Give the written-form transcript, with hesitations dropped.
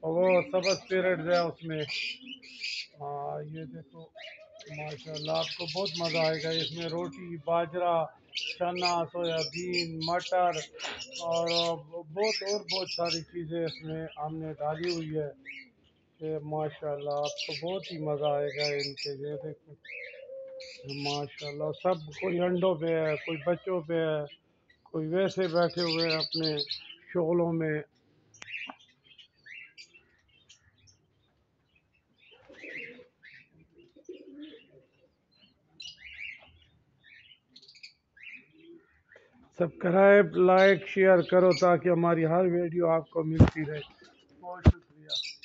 وہ سبز پیریڈز ہے اس میں. ہاں یہ دیکھو ماشاء اللہ آپ کو بہت مزہ آئے گا اس میں. روٹی باجرہ چنا سویابین مٹر اور بہت ساری چیزیں اس میں ہم نے ڈالی ہوئی ہے کہ ماشاء اللہ آپ کو بہت ہی مزہ آئے گا ان کے. یہ دیکھو ماشاء اللہ سب کوئی انڈوں پہ ہے کوئی بچوں پہ ہے کوئی ویسے بیٹھے ہوئے ہیں اپنے شغلوں میں. سبسکرائب لائک شیئر کرو تاکہ ہماری ہر ویڈیو آپ کو ملتی رہے. بہت شکریہ.